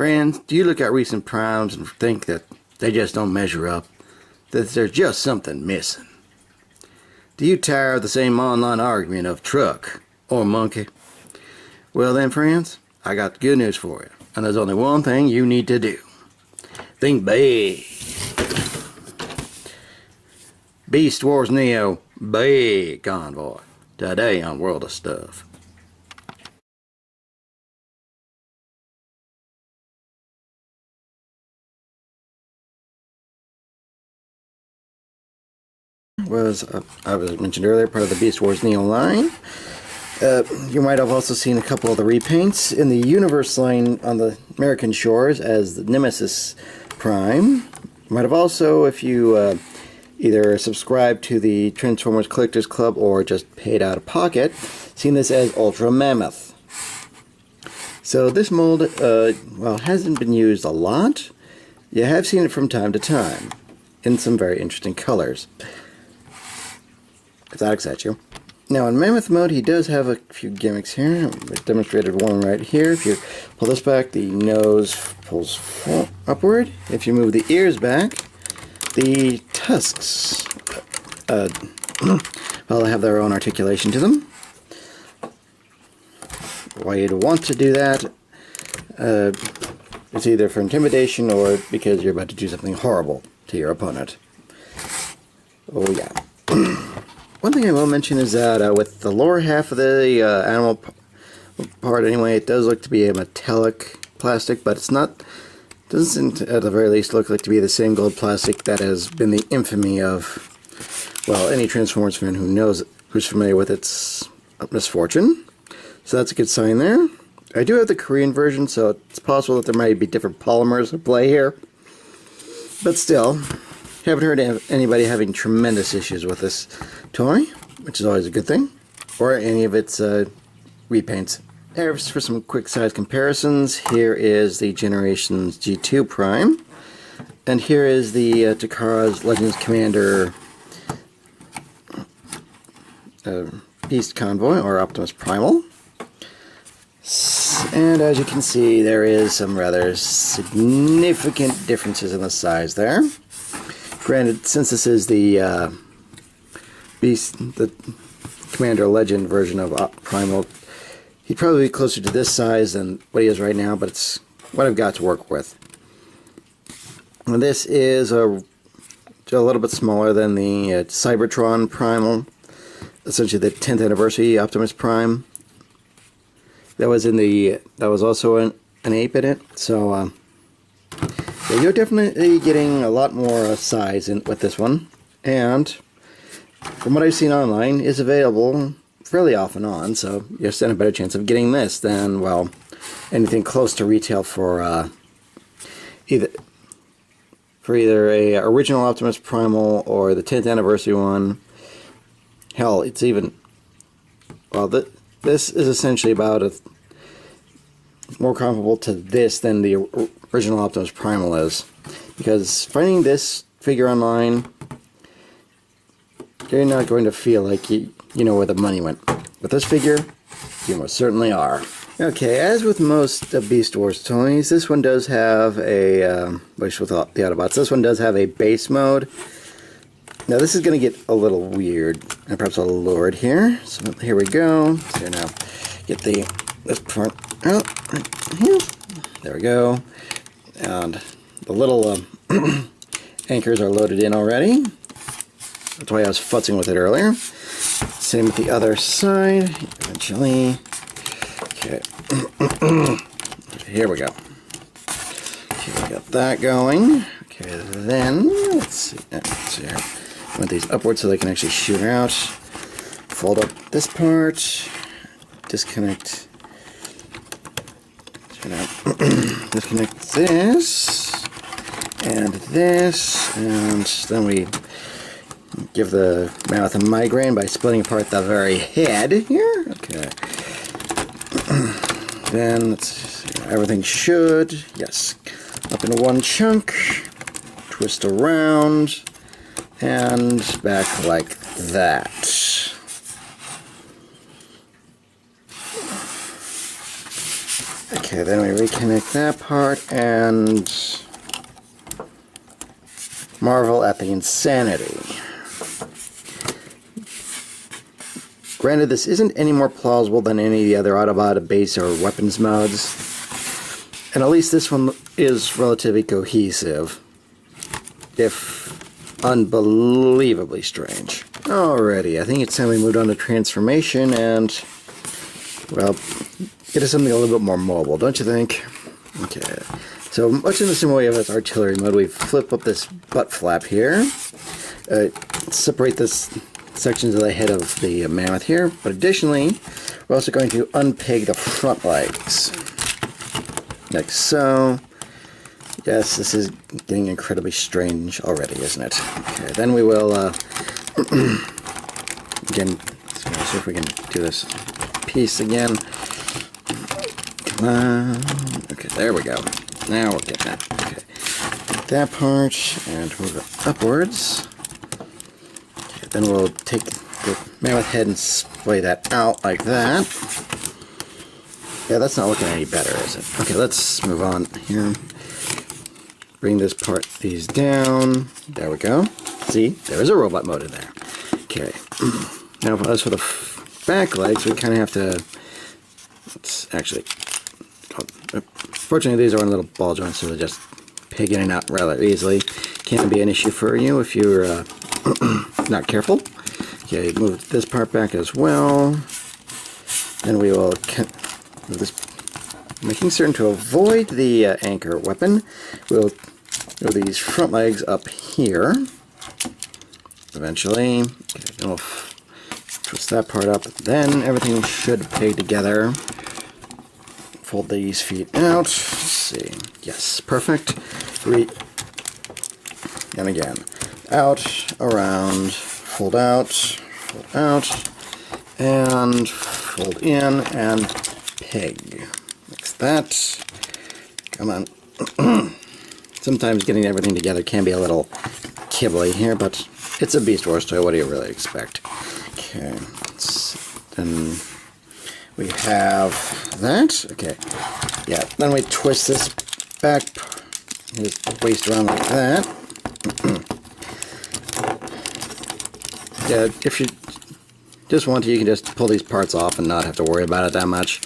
Friends, do you look at recent primes and think that they just don't measure up? That there's just something missing? Do you tire of the same online argument of truck or monkey? Well then, friends, I got good news for you. And there's only one thing you need to do. Think big. Beast Wars Neo Big Convoy. Today on World of Stuff. I was mentioned earlier, part of the Beast Wars Neo line. You might have also seen a couple of the repaints in the Universe line on the American shores as the Nemesis Prime. You might have also, if you either subscribed to the Transformers Collectors Club or just paid out of pocket, seen this as Ultra Mammoth. So this mold, well, hasn't been used a lot. You have seen it from time to time in some very interesting colors, if that excites you. Now in Mammoth mode, he does have a few gimmicks here. I demonstrated one right here. If you pull this back, the nose pulls upward. If you move the ears back, the tusks, well, they have their own articulation to them. Why you'd want to do that, it's either for intimidation or because you're about to do something horrible to your opponent. Oh yeah. One thing I will mention is that with the lower half of the animal part anyway, it does look to be a metallic plastic, but it's not, doesn't at the very least look like to be the same gold plastic that has been the infamy of, well, any Transformers fan who knows, who's familiar with its misfortune. So that's a good sign there. I do have the Korean version, so it's possible that there might be different polymers at play here. But still, haven't heard of anybody having tremendous issues with this toy, which is always a good thing, or any of its repaints. There's for some quick size comparisons. Here is the Generations G2 Prime, and here is the Takara's Legends Commander Beast Convoy, or Optimus Primal. And as you can see, there is some rather significant differences in the size there. Granted, since this is the the Commander Legend version of Primal, he'd probably be closer to this size than what he is right now, but it's what I've got to work with. And this is a little bit smaller than the Cybertron Primal, essentially the 10th anniversary Optimus Prime. That was in the, that was also an ape in it, so yeah, you're definitely getting a lot more size with this one, and from what I've seen online, is available fairly off and on, so you stand a better chance of getting this than, well, anything close to retail for either a original Optimus Primal or the 10th anniversary one. Hell, it's even, well, this is essentially about more comparable to this than the original Optimus Primal is, because finding this figure online, you're not going to feel like you know where the money went. With this figure, you most certainly are. Okay, as with most Beast Wars toys, this one does have a, with the Autobots, this one does have a base mode. Now this is going to get a little weird, and perhaps a little lurid here. So here we go. So now, get this part out right here. There we go. And the little anchors are loaded in already. That's why I was futzing with it earlier. Same with the other side. Eventually. Okay. Here we go. Okay, we got that going. Okay, then let's see here. Want these upwards so they can actually shoot out. Fold up this part. Disconnect. Disconnect this and this, and then we give the Mammoth a migraine by splitting apart the very head here. Okay. Then let's see, everything should, yes, up into one chunk, twist around, and back like that. Okay, Okay, then we reconnect that part and marvel at the insanity. Granted, this isn't any more plausible than any of the other Autobot base or weapons modes, and at least this one is relatively cohesive, if unbelievably strange. Alrighty, I think it's time we moved on to transformation and, well, get to something a little bit more mobile, don't you think? Okay, so much in the same way of its artillery mode, we flip up this butt flap here, separate this sections of the head of the mammoth here, but additionally, we're also going to unpeg the front legs, like so. Yes, this is getting incredibly strange already, isn't it? Okay, then we will, again, let's see if we can do this piece again. Come on. Okay, there we go. Now we're getting that. Okay, take that part and move it upwards. Okay, then we'll take the mammoth head and splay that out like that. Yeah, that's not looking any better, is it? Okay, let's move on here. Bring these down. There we go. See, there is a robot mode in there. Okay. Now, as for the back legs, we kind of have to. Let's actually. Fortunately, these are in little ball joints, so they just peg in and out rather easily. Can't be an issue for you if you're not careful. Okay, move this part back as well. Then we will move this, making certain to avoid the anchor weapon. We'll move these front legs up here. Eventually, okay, then we'll twist that part up. Then everything should peg together. Fold these feet out. Let's see. Yes, perfect. And again, out, around, fold out, and fold in, and peg. Like that. Come on. Sometimes getting everything together can be a little kibbly here, but it's a Beast Wars toy. What do you really expect? Okay. Then we have that. Okay. Yeah. Then we twist this back, his waist around like that. Yeah. If you just want to, you can just pull these parts off and not have to worry about it that much.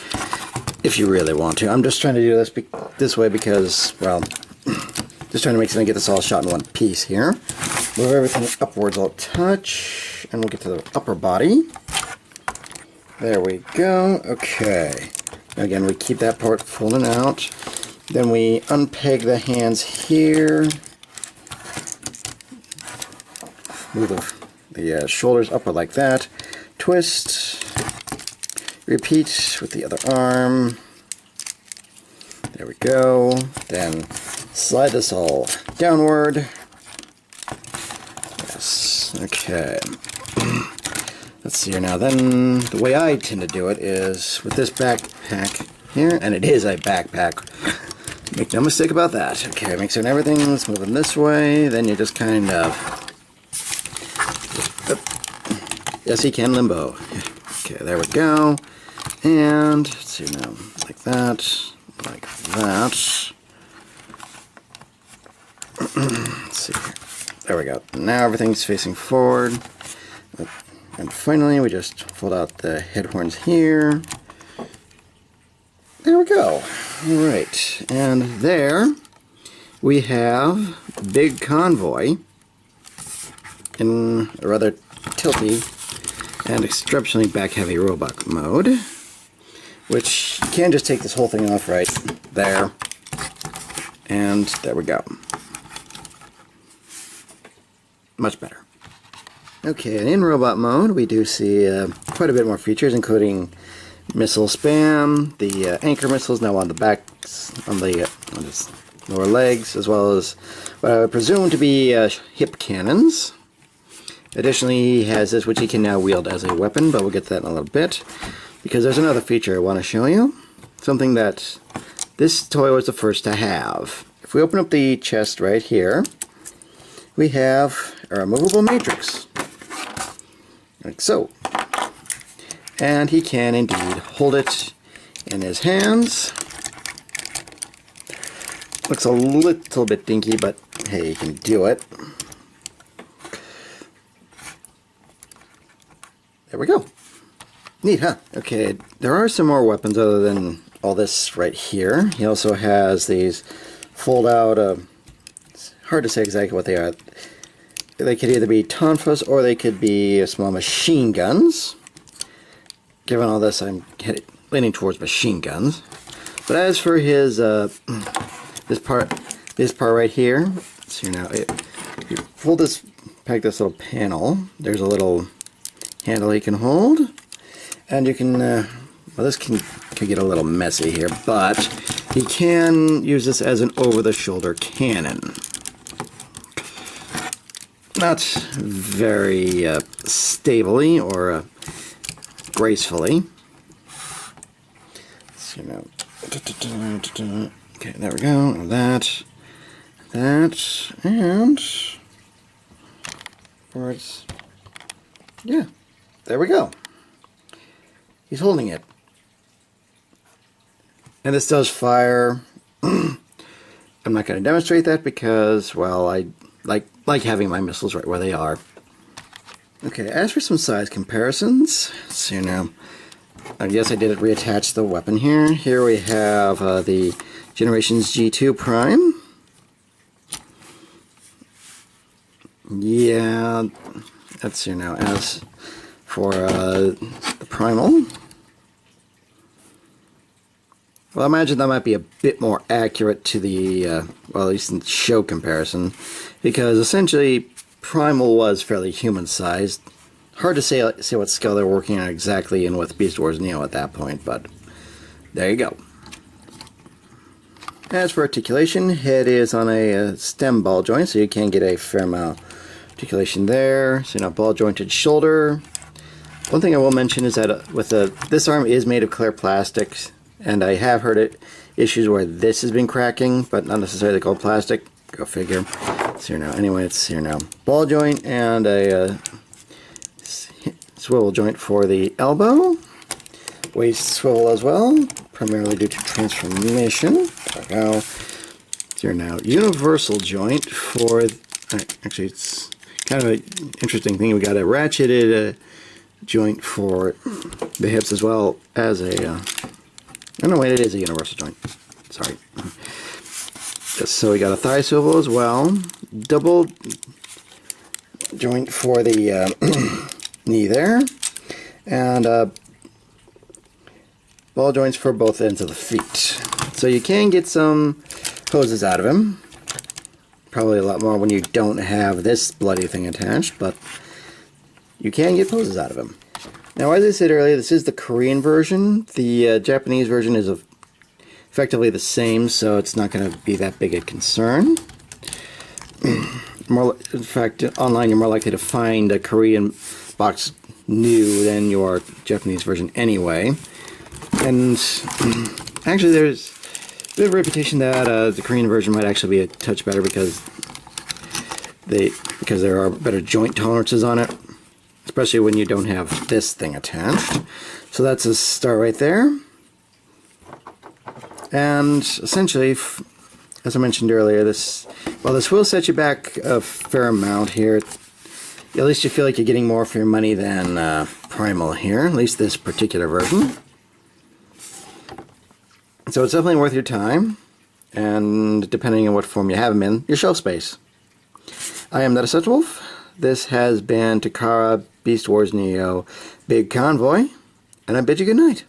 If you really want to. I'm just trying to do this way because, well, just trying to make sure I get this all shot in one piece here. Move everything upwards a touch, and we'll get to the upper body. There we go. Okay. Again, we keep that part folding out. Then we unpeg the hands here. Move the shoulders upward like that. Twist. Repeat with the other arm. There we go. Then slide this all downward. Yes. Okay. Let's see here now. Then the way I tend to do it is with this backpack here, and it is a backpack. Make no mistake about that. Okay, make sure everything's moving this way. Then you just kind of. Yes, he can limbo. Okay, there we go. And let's see now, like that, like that. Let's see here. There we go. Now everything's facing forward. And finally, we just fold out the head horns here. There we go. All right. And there we have Big Convoy in a rather tilty and exceptionally back-heavy robot mode, which you can just take this whole thing off right there. And there we go. Much better. Okay, and in robot mode, we do see quite a bit more features, including missile spam, the anchor missiles now on the backs, on his lower legs, as well as what I would presume to be hip cannons. Additionally, he has this, which he can now wield as a weapon, but we'll get to that in a little bit, because there's another feature I want to show you, something that this toy was the first to have. If we open up the chest right here, we have a removable matrix, like so. And he can indeed hold it in his hands, Looks a little bit dinky, but hey, you can do it. There we go. Neat, huh? Okay, there are some more weapons other than all this right here. He also has these fold-out, it's hard to say exactly what they are. They could either be tonfas or they could be small machine guns. Given all this, I'm leaning towards machine guns. But as for his, this part right here, so now you pull this, pack this little panel. There's a little handle he can hold, and you can, well, this can get a little messy here, but he can use this as an over-the-shoulder cannon. Not very stably or gracefully. So now, okay, there we go. That, and words. Yeah, there we go. He's holding it. And this does fire. I'm not going to demonstrate that because, well, I like having my missiles right where they are. Okay, as for some size comparisons, so now, I guess I did reattach the weapon here. Here we have the Generations G2 Prime. Yeah, that's here now. As for the Primal, well, I imagine that might be a bit more accurate to the, well, at least in show comparison, because essentially Primal was fairly human-sized. Hard to say what scale they're working on exactly and with Beast Wars Neo at that point, but there you go. As for articulation, head is on a stem ball joint, so you can get a fair amount of articulation there. So, ball jointed shoulder. One thing I will mention is that with this arm is made of clear plastic, and I have heard issues where this has been cracking, but not necessarily gold plastic. Go figure. It's here now. Anyway, it's here now. Ball joint and a swivel joint for the elbow. Waist swivel as well, primarily due to transformation. There we go. It's here now. Universal joint for, actually it's kind of an interesting thing. We got a ratcheted joint for the hips as well as a, oh no wait, it is a universal joint. Sorry. So we got a thigh swivel as well. Double joint for the knee there. And ball joints for both ends of the feet. So you can get some poses out of him. Probably a lot more when you don't have this bloody thing attached, but you can get poses out of him. Now, as I said earlier, this is the Korean version. The Japanese version is effectively the same, so it's not going to be that big a concern. In fact, online you're more likely to find a Korean box new than your Japanese version anyway. And actually there's a bit of a reputation that the Korean version might actually be a touch better because there are better joint tolerances on it, especially when you don't have this thing attached. So that's a start right there. And essentially, as I mentioned earlier, this will set you back a fair amount here. At least you feel like you're getting more for your money than Primal here, at least this particular version. So it's definitely worth your time, and depending on what form you have them in, your shelf space. I am That Such Wolf. This has been Takara, Beast Wars Neo, Big Convoy, and I bid you good night.